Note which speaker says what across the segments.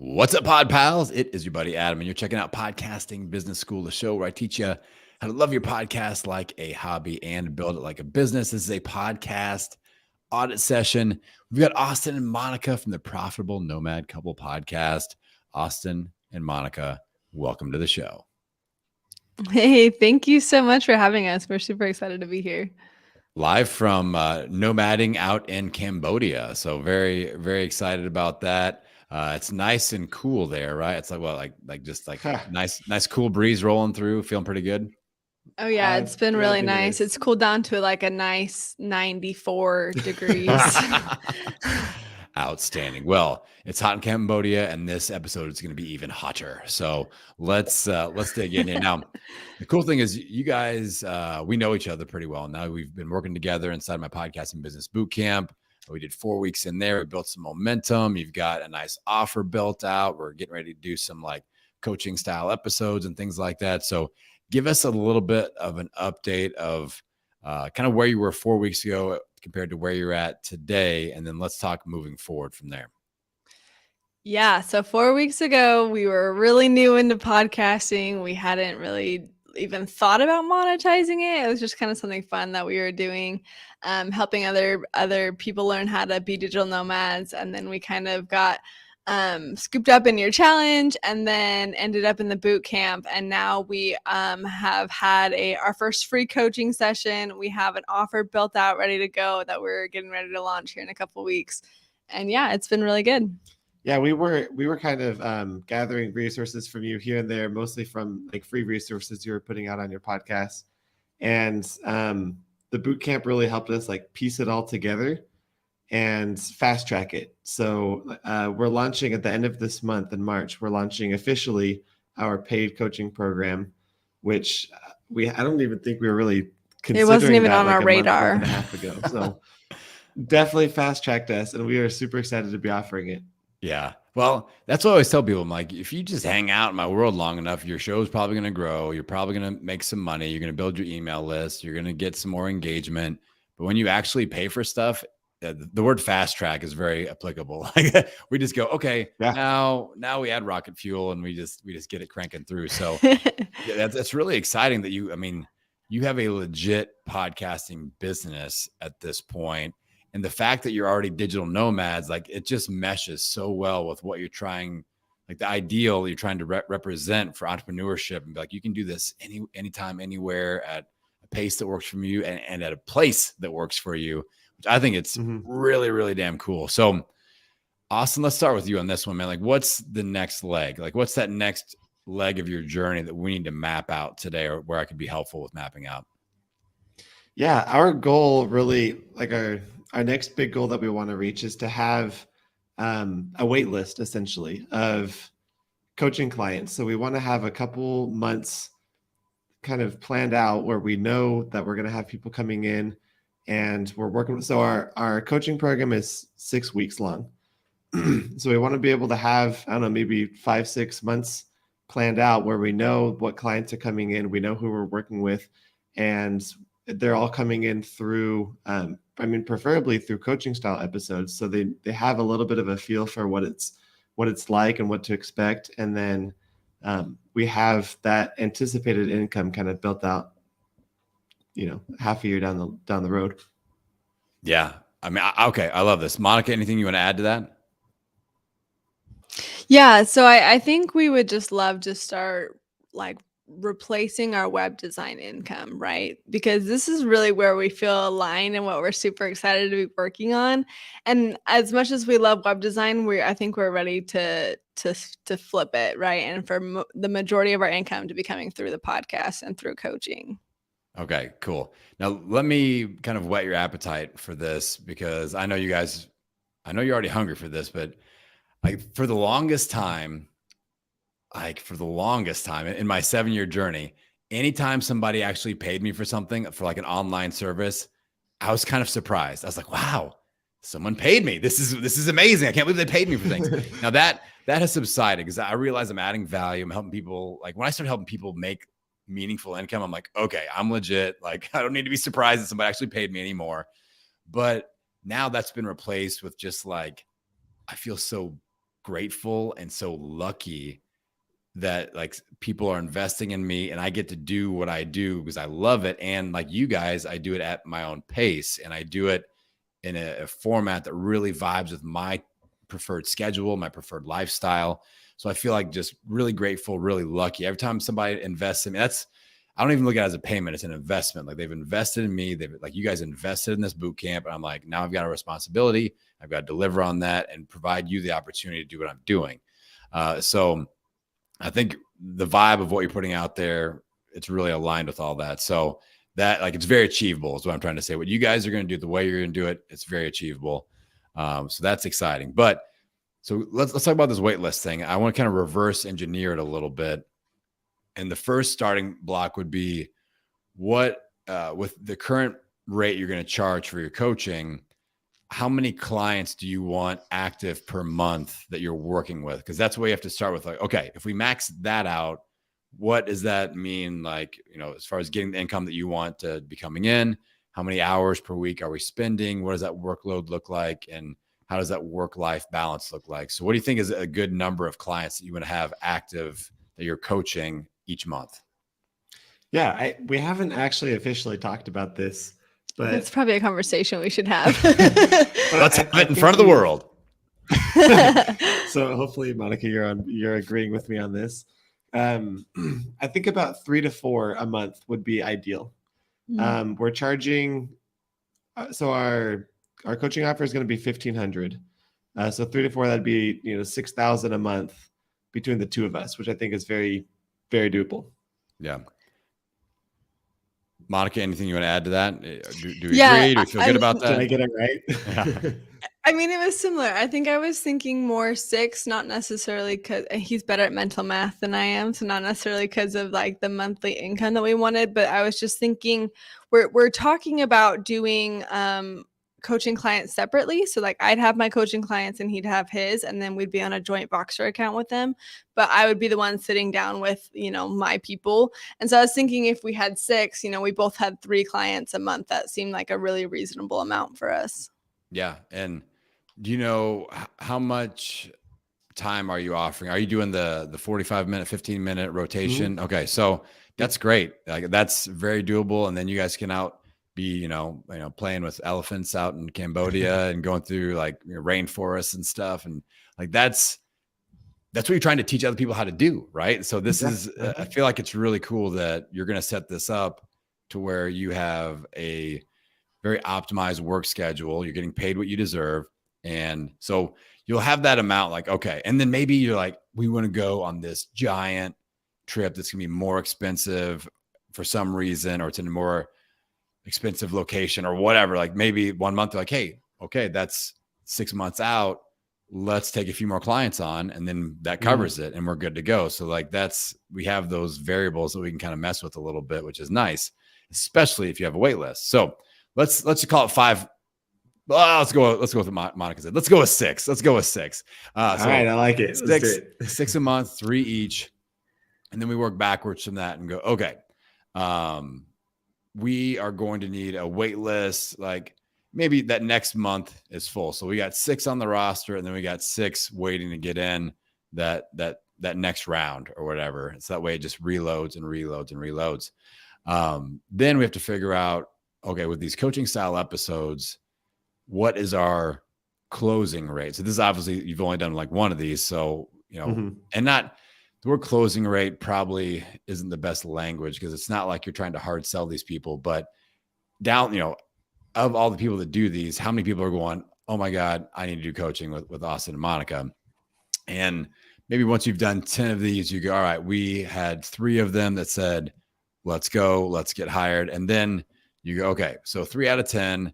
Speaker 1: What's up, Pod Pals? It is your buddy Adam, and you're checking out Podcasting Business School, the show where I teach you how to love your podcast like a hobby and build it like a business. This is a podcast audit session. We've got Austin and Monica from the Profitable Nomad Couple podcast. Austin and Monica, welcome to the show.
Speaker 2: Hey, thank you so much for having us. We're super excited to be here.
Speaker 1: Live from nomading out in Cambodia. So very, very excited about that. It's nice and cool there, right? It's like just nice cool breeze rolling through, feeling pretty good.
Speaker 2: Oh yeah, it's been really nice. It's cooled down to like a nice 94 degrees.
Speaker 1: Outstanding. Well, it's hot in Cambodia, and this episode is going to be even hotter. So let's dig in here. Now, the cool thing is you guys, we know each other pretty well. Now we've been working together inside my podcasting business boot camp. We did 4 weeks in there. We built some momentum. You've got a nice offer built out. We're getting ready to do some like coaching style episodes and things like that. So give us a little bit of an update of kind of where you were 4 weeks ago compared to where you're at today. And then let's talk moving forward from there.
Speaker 2: Yeah. So 4 weeks ago, we were really new into podcasting. We hadn't really even thought about monetizing it. It was just kind of something fun that we were doing, helping other people learn how to be digital nomads. And then we kind of got scooped up in your challenge and then ended up in the boot camp. And now we have had our first free coaching session. We have an offer built out, ready to go that we're getting ready to launch here in a couple of weeks. And yeah, it's been really good.
Speaker 3: Yeah, we were kind of gathering resources from you here and there, mostly from like free resources you were putting out on your podcast. And the boot camp really helped us like piece it all together and fast track it. So we're launching at the end of this month in March. We're launching officially our paid coaching program, which I don't even think we were really considering.
Speaker 2: It wasn't even
Speaker 3: that
Speaker 2: on
Speaker 3: like
Speaker 2: our radar.
Speaker 3: month and a half ago. So definitely fast tracked us, and we are super excited to be offering it.
Speaker 1: Yeah. Well, that's what I always tell people. I'm like, if you just hang out in my world long enough, your show is probably going to grow. You're probably going to make some money. You're going to build your email list. You're going to get some more engagement. But when you actually pay for stuff, the word fast track is very applicable. Like we just go, okay, yeah. now we add rocket fuel and we just get it cranking through. So yeah, that's really exciting that you have a legit podcasting business at this point. And the fact that you're already digital nomads, like it just meshes so well with what you're trying, like the ideal you're trying to represent for entrepreneurship, and be like, you can do this anytime, anywhere, at a pace that works for you and at a place that works for you, which I think it's really, really damn cool. So Austin, let's start with you on this one, man. Like what's the next leg? Like what's that next leg of your journey that we need to map out today, or where I could be helpful with mapping out?
Speaker 3: Yeah, our goal really, like our next big goal that we want to reach is to have a wait list essentially of coaching clients. So we want to have a couple months kind of planned out where we know that we're going to have people coming in and we're working. So our coaching program is 6 weeks long. So we want to be able to have, I don't know, maybe 5-6 months planned out where we know what clients are coming in. We know who we're working with, and they're all coming in through, preferably through coaching style episodes. So they have a little bit of a feel for what it's like and what to expect. And then we have that anticipated income kind of built out, half a year down the road.
Speaker 1: Yeah. Okay. I love this. Monica, anything you want to add to that?
Speaker 2: Yeah. So I think we would just love to start like replacing our web design income, right? Because this is really where we feel aligned and what we're super excited to be working on. And as much as we love web design, I think we're ready to flip it, right? And for the majority of our income to be coming through the podcast and through coaching.
Speaker 1: Okay, cool. Now let me kind of whet your appetite for this, because I know you're already hungry for this, but for the longest time in my 7-year journey, anytime somebody actually paid me for something, for like an online service, I was kind of surprised. I was like, wow, someone paid me. This is amazing. I can't believe they paid me for things. Now that has subsided because I realize I'm adding value. I'm helping people. Like when I start helping people make meaningful income, I'm like, okay, I'm legit. Like I don't need to be surprised that somebody actually paid me anymore. But now that's been replaced with just like, I feel so grateful and so lucky that like people are investing in me and I get to do what I do because I love it. And like you guys, I do it at my own pace and I do it in a format that really vibes with my preferred schedule, my preferred lifestyle. So I feel like just really grateful, really lucky. Every time somebody invests in me, I don't even look at it as a payment. It's an investment. Like they've invested in me. They've like, you guys invested in this boot camp. And I'm like, now I've got a responsibility. I've got to deliver on that and provide you the opportunity to do what I'm doing. So I think the vibe of what you're putting out there, it's really aligned with all that. So that like, it's very achievable is what I'm trying to say. What you guys are going to do, the way you're going to do it, it's very achievable. So that's exciting. But so let's talk about this wait list thing. I want to kind of reverse engineer it a little bit. And the first starting block would be what, with the current rate you're going to charge for your coaching, how many clients do you want active per month that you're working with? Because that's what you have to start with. Like, okay, if we max that out, what does that mean? Like, as far as getting the income that you want to be coming in, how many hours per week are we spending? What does that workload look like? And how does that work-life balance look like? So what do you think is a good number of clients that you want to have active that you're coaching each month?
Speaker 3: Yeah, we haven't actually officially talked about this, but
Speaker 2: That's probably a conversation we should have.
Speaker 1: Let's have it in front of the world.
Speaker 3: So hopefully, Monica, you're agreeing with me on this. I think about 3 to 4 a month would be ideal. We're charging, so our coaching offer is going to be $1,500. So 3 to 4, that'd be $6,000 a month between the two of us, which I think is very, very doable.
Speaker 1: Yeah. Monica, anything you want to add to that? Do we agree? Do we feel good about that?
Speaker 3: Did I get it right?
Speaker 1: Yeah.
Speaker 2: I mean, it was similar. I think I was thinking more 6, not necessarily because he's better at mental math than I am. So not necessarily because of like the monthly income that we wanted, but I was just thinking we're talking about doing coaching clients separately. So like I'd have my coaching clients and he'd have his, and then we'd be on a joint Voxer account with them. But I would be the one sitting down with, my people. And so I was thinking if we had 6, we both had 3 clients a month. That seemed like a really reasonable amount for us.
Speaker 1: Yeah. And do you know how much time are you offering? Are you doing the 45-minute, 15-minute rotation? Mm-hmm. Okay. So that's great. Like that's very doable. And then you guys can be, playing with elephants out in Cambodia and going through like rainforests and stuff. And like, that's what you're trying to teach other people how to do. Right. So this is, I feel like it's really cool that you're going to set this up to where you have a very optimized work schedule. You're getting paid what you deserve. And so you'll have that amount like, okay. And then maybe you're like, we want to go on this giant trip that's going to be more expensive for some reason, or it's in a more expensive location or whatever. Like maybe one month they're like, hey, okay, that's 6 months out. Let's take a few more clients on. And then that covers it and we're good to go. So like we have those variables that we can kind of mess with a little bit, which is nice, especially if you have a wait list. So let's just call it 5. Let's go with what Monica said. Let's go with 6. All right.
Speaker 3: I like it.
Speaker 1: 6 a month, 3 each. And then we work backwards from that and go, okay, we are going to need a wait list. Like maybe that next month is full. So we got 6 on the roster and then we got 6 waiting to get in that next round or whatever. So that way it just reloads and reloads and reloads. Then we have to figure out, okay, with these coaching style episodes, what is our closing rate? So this is obviously, you've only done like one of these. So, and not the word closing rate probably isn't the best language because it's not like you're trying to hard sell these people, but down, of all the people that do these, how many people are going, oh my God, I need to do coaching with Austin and Monica. And maybe once you've done 10 of these, you go, all right, we had 3 of them that said, let's go, let's get hired. And then you go, okay, so 3 out of 10,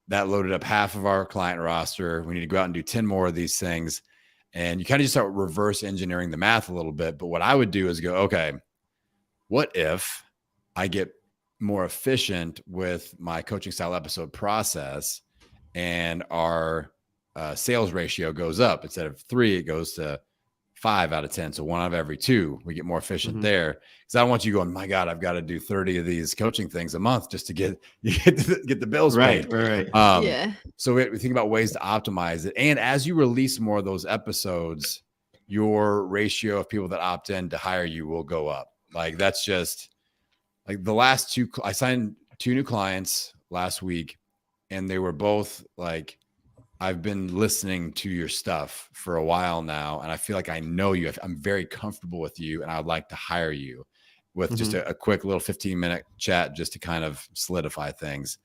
Speaker 1: that loaded up half of our client roster. We need to go out and do 10 more of these things. And you kind of just start reverse engineering the math a little bit. But what I would do is go, okay, what if I get more efficient with my coaching style episode process and our sales ratio goes up? Instead of 3, it goes to 5 out of 10. So 1 out of every 2, we get more efficient
Speaker 3: Mhm.
Speaker 1: there. Because I don't want you going, my God, I've got to do 30 of these coaching things a month just to get the bills paid.
Speaker 3: Right.
Speaker 2: Yeah.
Speaker 1: So we think about ways to optimize it. And as you release more of those episodes, your ratio of people that opt in to hire you will go up. Like that's just like the last 2, I signed 2 new clients last week, and they were both like, I've been listening to your stuff for a while now, and I feel like I know you. I'm very comfortable with you, and I would like to hire you with just a quick little 15-minute chat just to kind of solidify things.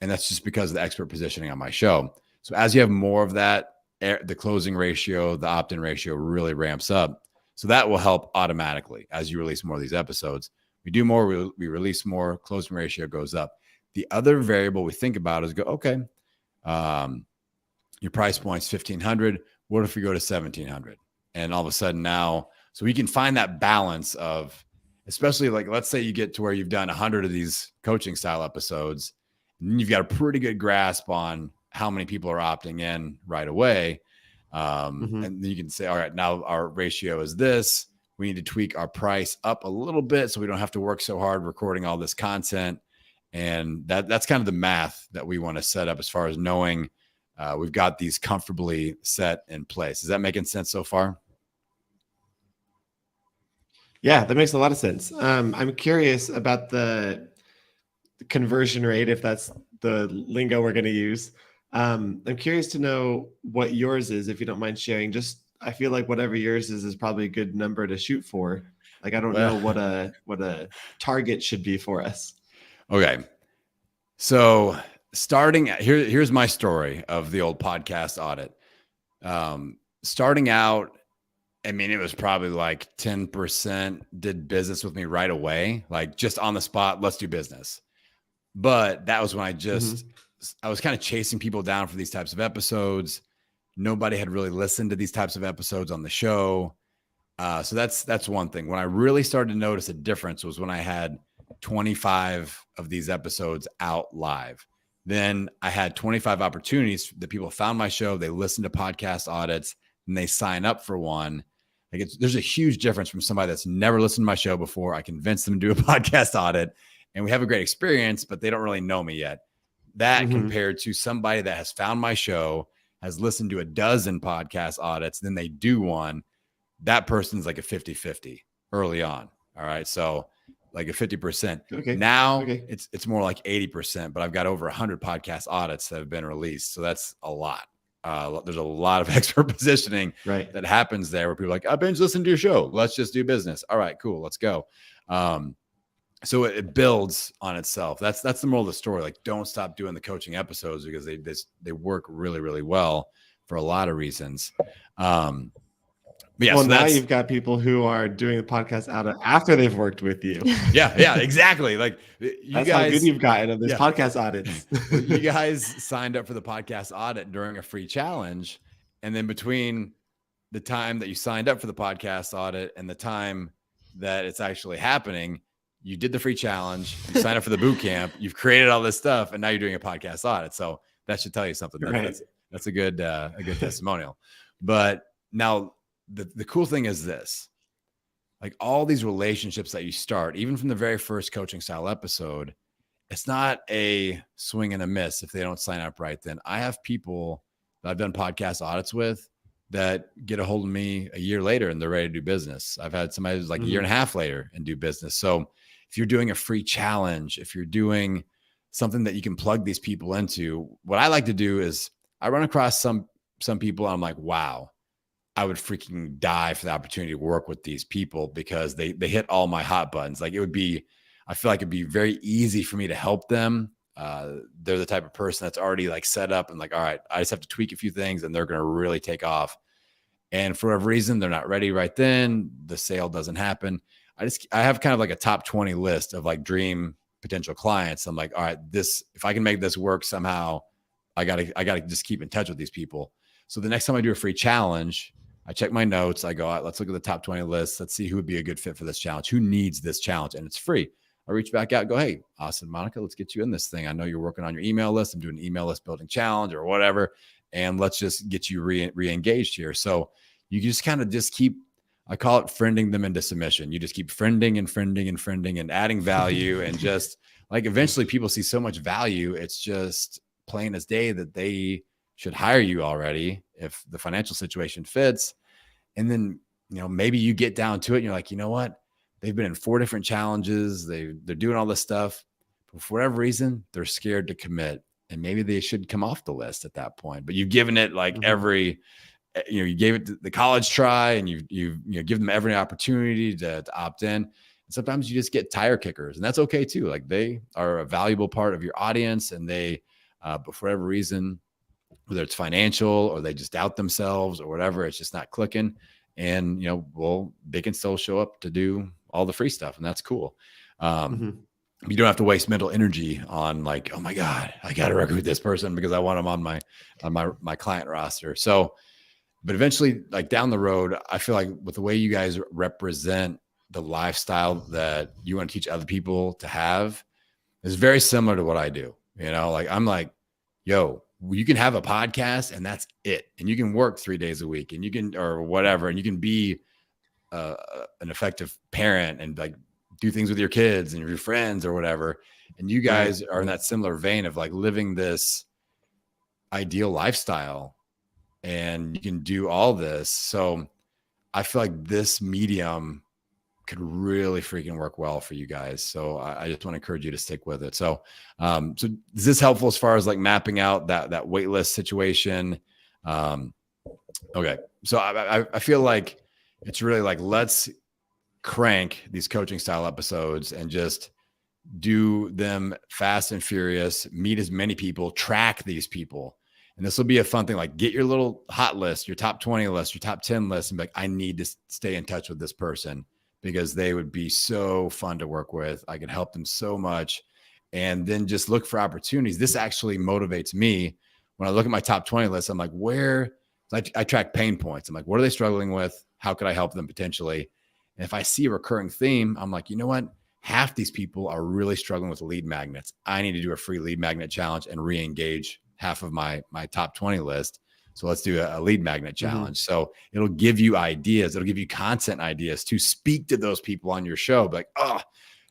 Speaker 1: And that's just because of the expert positioning on my show. So as you have more of that, the closing ratio, the opt-in ratio really ramps up. So that will help automatically as you release more of these episodes. We do more, we release more, closing ratio goes up. The other variable we think about is okay, your price point's $1,500. What if we go to $1,700? And all of a sudden now, so we can find that balance of, especially like, let's say you get to where you've done 100 of these coaching style episodes, and you've got a pretty good grasp on how many people are opting in right away. And then you can say, all right, now our ratio is this. We need to tweak our price up a little bit so we don't have to work so hard recording all this content. And that's kind of the math that we want to set up as far as knowing we've got these comfortably set in place. Is that making sense so far?
Speaker 3: Yeah, that makes a lot of sense. I'm curious about the conversion rate, if that's the lingo we're going to use. I'm curious to know what yours is, if you don't mind sharing. Just, I feel like whatever yours is probably a good number to shoot for. Like, I don't know what a target should be for us.
Speaker 1: Okay. So here's my story of the old podcast audit. Starting out, I mean, it was probably like 10% did business with me right away, like just on the spot, let's do business. But that was when I was kind of chasing people down for these types of episodes. Nobody had really listened to these types of episodes on the show. So that's one thing. When I really started to notice a difference was when I had 25 of these episodes out live. Then I had 25 opportunities that people found my show. They listened to podcast audits and they sign up for one. Like there's a huge difference from somebody that's never listened to my show before. I convinced them to do a podcast audit and we have a great experience, but they don't really know me yet. That compared to somebody that has found my show, has listened to a dozen podcast audits, then they do one, that person's like a 50-50 early on. All right. So like a 50%.
Speaker 3: Okay.
Speaker 1: Now it's more like 80%, but I've got over 100 podcast audits that have been released. So that's a lot. There's a lot of expert positioning that happens there where people are like, I've been listening to your show. Let's just do business. All right, cool. Let's go. So it builds on itself. That's the moral of the story. Like, don't stop doing the coaching episodes because they work really, really well for a lot of reasons. But yeah,
Speaker 3: well,
Speaker 1: so
Speaker 3: now you've got people who are doing the podcast out after they've worked with you.
Speaker 1: Yeah, exactly. Like
Speaker 3: that's how good you've gotten of this podcast audits.
Speaker 1: You guys signed up for the podcast audit during a free challenge, and then between the time that you signed up for the podcast audit and the time that it's actually happening, you did the free challenge, you signed up for the boot camp, you've created all this stuff, and now you're doing a podcast audit. So that should tell you something. That's a good testimonial. But now the cool thing is this, like all these relationships that you start, even from the very first coaching style episode, it's not a swing and a miss if they don't sign up right then. I have people that I've done podcast audits with that get a hold of me a year later and they're ready to do business. I've had somebody who's like a year and a half later and do business. So if you're doing a free challenge, if you're doing something that you can plug these people into, what I like to do is I run across some people and I'm like, wow, I would freaking die for the opportunity to work with these people because they hit all my hot buttons. Like I feel like it'd be very easy for me to help them. They're the type of person that's already like set up and like, all right, I just have to tweak a few things and they're going to really take off. And for whatever reason, they're not ready right then. The sale doesn't happen. I have kind of like a top 20 list of like dream potential clients. I'm like, all right, if I can make this work somehow, I gotta just keep in touch with these people. So the next time I do a free challenge, I check my notes. I go, all right, let's look at the top 20 list. Let's see who would be a good fit for this challenge. Who needs this challenge? And it's free. I reach back out and go, hey, Austin, Monica, let's get you in this thing. I know you're working on your email list. I'm doing an email list building challenge or whatever. And let's just get you re-engaged here. So you just kind of just keep, I call it friending them into submission. You just keep friending and friending and friending and adding value and just like eventually people see so much value. It's just plain as day that they should hire you already if the financial situation fits. And then, maybe you get down to it and you're like, you know what? They've been in 4 different challenges. They're doing all this stuff, but for whatever reason, they're scared to commit. And maybe they should come off the list at that point. But you've given it like you gave it the college try, and you give them every opportunity to opt in. And sometimes you just get tire kickers, and that's okay too. Like they are a valuable part of your audience, and they, but for whatever reason, whether it's financial or they just doubt themselves or whatever, it's just not clicking. And, they can still show up to do all the free stuff, and that's cool. You don't have to waste mental energy on like, oh my God, I got to recruit this person because I want them on my client roster. So, but eventually, like down the road, I feel like with the way you guys represent the lifestyle that you want to teach other people to have is very similar to what I do. Like I'm like, yo, you can have a podcast and that's it. And you can work 3 days a week and you can, or whatever, and you can be an effective parent and like do things with your kids and your friends or whatever. And you guys are in that similar vein of like living this ideal lifestyle, and you can do all this. So I feel like this medium could really freaking work well for you guys. So I just want to encourage you to stick with it. So, so is this helpful as far as like mapping out that wait list situation? Okay. So I feel like it's really like, let's crank these coaching style episodes and just do them fast and furious, meet as many people, track these people. And this will be a fun thing. Like get your little hot list, your top 20 list, your top 10 list, and be like, I need to stay in touch with this person because they would be so fun to work with. I could help them so much. And then just look for opportunities. This actually motivates me when I look at my top 20 list. I'm like, I track pain points. I'm like, what are they struggling with? How could I help them potentially? And if I see a recurring theme, I'm like, you know what? Half these people are really struggling with lead magnets. I need to do a free lead magnet challenge and re-engage half of my top 20 list. So let's do a lead magnet challenge. So it'll give you ideas. It'll give you content ideas to speak to those people on your show. Like,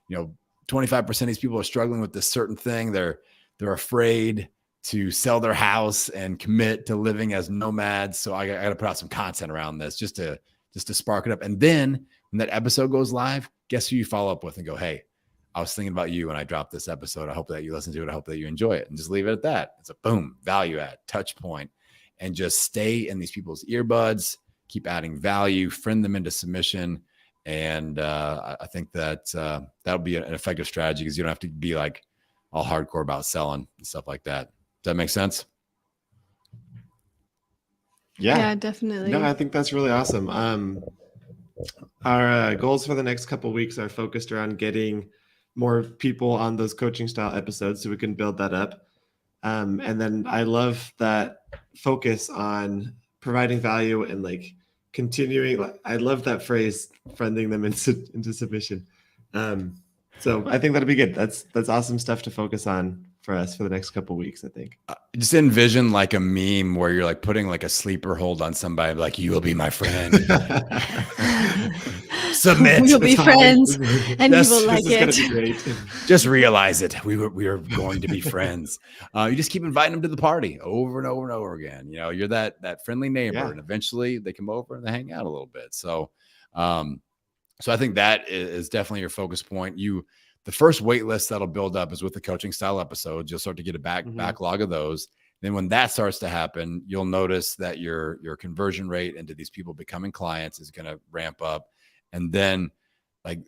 Speaker 1: 25% of these people are struggling with this certain thing. They're afraid to sell their house and commit to living as nomads. So I got to put out some content around this just to spark it up. And then when that episode goes live, guess who you follow up with and go, hey, I was thinking about you when I dropped this episode. I hope that you listen to it. I hope that you enjoy it, and just leave it at that. It's a boom, value add, touch point, and just stay in these people's earbuds, keep adding value, friend them into submission. And I think that that'll be an effective strategy because you don't have to be like all hardcore about selling and stuff like that. Does that make sense?
Speaker 2: Yeah, definitely.
Speaker 3: No, I think that's really awesome. Our goals for the next couple of weeks are focused around getting more people on those coaching style episodes so we can build that up. And then I love that focus on providing value and like continuing. I love that phrase, friending them into submission. So I think that'll be good. That's awesome stuff to focus on for us for the next couple of weeks, I think.
Speaker 1: Just envision like a meme where you're like putting like a sleeper hold on somebody, like, you will be my friend. Submit.
Speaker 2: We'll be friends, and you will like it.
Speaker 3: Be great.
Speaker 1: Just realize it. We are going to be friends. You just keep inviting them to the party over and over and over again. You're that friendly neighbor, and eventually they come over and they hang out a little bit. So, so I think that is definitely your focus point. The first wait list that'll build up is with the coaching style episodes. You'll start to get a backlog of those. Then when that starts to happen, you'll notice that your conversion rate into these people becoming clients is going to ramp up. And then, like,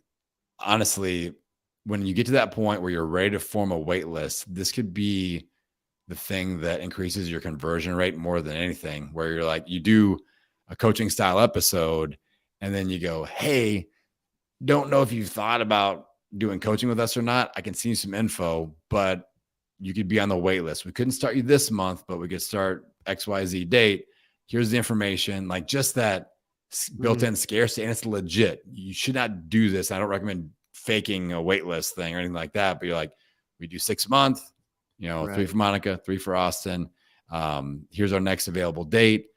Speaker 1: honestly, when you get to that point where you're ready to form a wait list, this could be the thing that increases your conversion rate more than anything, where you're like, you do a coaching style episode and then you go, hey, don't know if you've thought about doing coaching with us or not. I can send you some info, but you could be on the wait list. We couldn't start you this month, but we could start XYZ date. Here's the information, like just that built-in scarcity, and it's legit. You should not do this. I don't recommend faking a wait list thing or anything like that, but you're like, we do 6 months, 3 for Monica, 3 for Austin. Here's our next available date.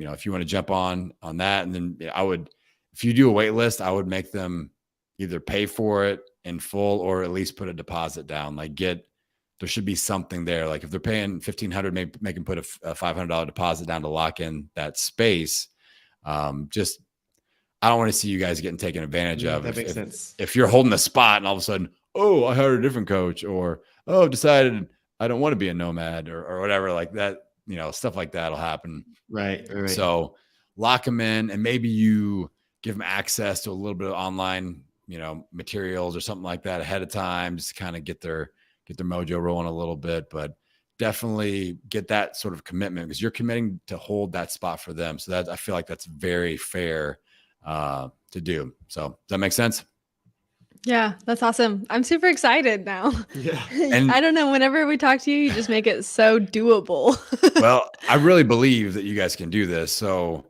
Speaker 1: if you want to jump on that, and then I would, if you do a wait list, I would make them either pay for it in full or at least put a deposit down. Like there should be something there. Like if they're paying $1,500, maybe make them put a $500 deposit down to lock in that space. I don't want to see you guys getting taken advantage of.
Speaker 3: That makes sense.
Speaker 1: If you're holding the spot and all of a sudden, oh, I hired a different coach, or decided I don't want to be a nomad, or whatever like that, stuff like that'll happen.
Speaker 3: Right.
Speaker 1: So lock them in, and maybe you give them access to a little bit of online, materials or something like that ahead of time, just to kind of get their mojo rolling a little bit. But definitely get that sort of commitment, because you're committing to hold that spot for them. So that, I feel like that's very fair to do. So does that make sense?
Speaker 2: Yeah, that's awesome. I'm super excited now.
Speaker 3: Yeah.
Speaker 1: And
Speaker 2: I don't know, whenever we talk to you, you just make it so doable.
Speaker 1: well, I really believe that you guys can do this. So,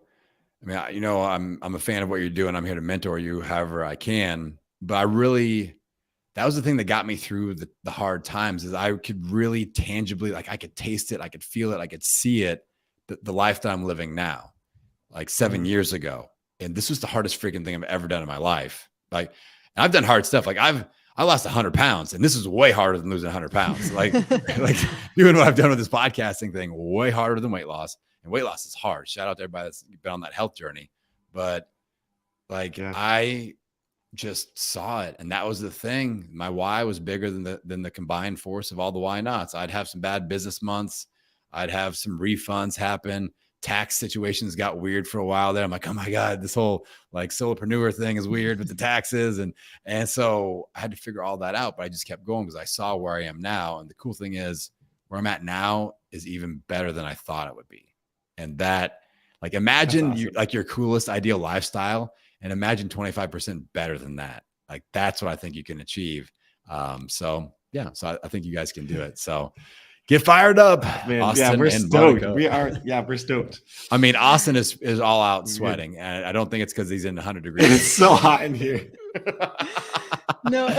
Speaker 1: I mean, I'm a fan of what you're doing. I'm here to mentor you however I can, but that was the thing that got me through the hard times, is I could really tangibly, like I could taste it, I could feel it, I could see it, the life that I'm living now, like 7 years ago. And this was the hardest freaking thing I've ever done in my life. Like, and I've done hard stuff. Like I lost 100 pounds, and this is way harder than losing 100 pounds. Like doing what I've done with this podcasting thing, way harder than weight loss. And weight loss is hard. Shout out to everybody that's been on that health journey. But I just saw it, and that was the thing. My why was bigger than the combined force of all the why nots. I'd have some bad business months. I'd have some refunds happen. Tax situations got weird for a while there. I'm like, oh my God, this whole like solopreneur thing is weird with the taxes. And so I had to figure all that out, but I just kept going because I saw where I am now. And the cool thing is where I'm at now is even better than I thought it would be. And that, like, imagine awesome. Your coolest ideal lifestyle, and imagine 25% better than that. Like, that's what I think you can achieve. So I think you guys can do it. So get fired up,
Speaker 3: man.
Speaker 1: Austin.
Speaker 3: Yeah, we're stoked.
Speaker 1: Monica.
Speaker 3: We're stoked.
Speaker 1: I mean, Austin is all out sweating, and I don't think it's because he's in 100 degrees.
Speaker 3: It's so hot in here.
Speaker 2: No.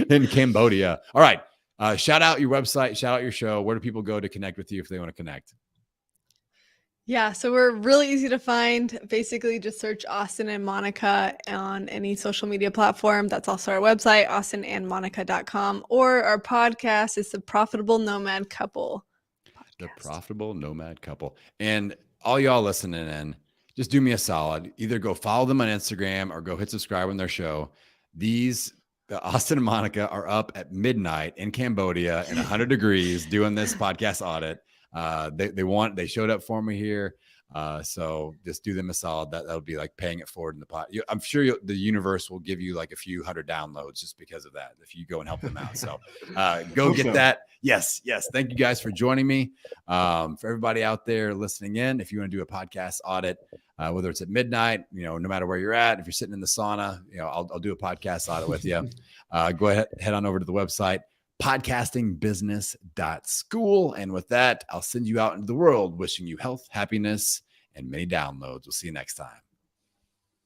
Speaker 1: In Cambodia. All right. Shout out your website. Shout out your show. Where do people go to connect with you if they want to connect?
Speaker 2: Yeah, so we're really easy to find. Basically, just search Austin and Monica on any social media platform. That's also our website, austinandmonica.com, or our podcast is The Profitable Nomad Couple podcast.
Speaker 1: The Profitable Nomad Couple. And all y'all listening in, just do me a solid. Either go follow them on Instagram or go hit subscribe on their show. Austin and Monica are up at midnight in Cambodia in 100 degrees doing this podcast audit. They showed up for me here. So just do them a solid. That'll be like paying it forward in the pot. I'm sure the universe will give you like a few hundred downloads just because of that, if you go and help them out. So go get that. Yes. Thank you guys for joining me. For everybody out there listening in, if you want to do a podcast audit, whether it's at midnight, no matter where you're at, if you're sitting in the sauna, I'll do a podcast audit with you. Go ahead, head on over to the website, podcastingbusiness.school. And with that, I'll send you out into the world wishing you health, happiness, and many downloads. We'll see you next time.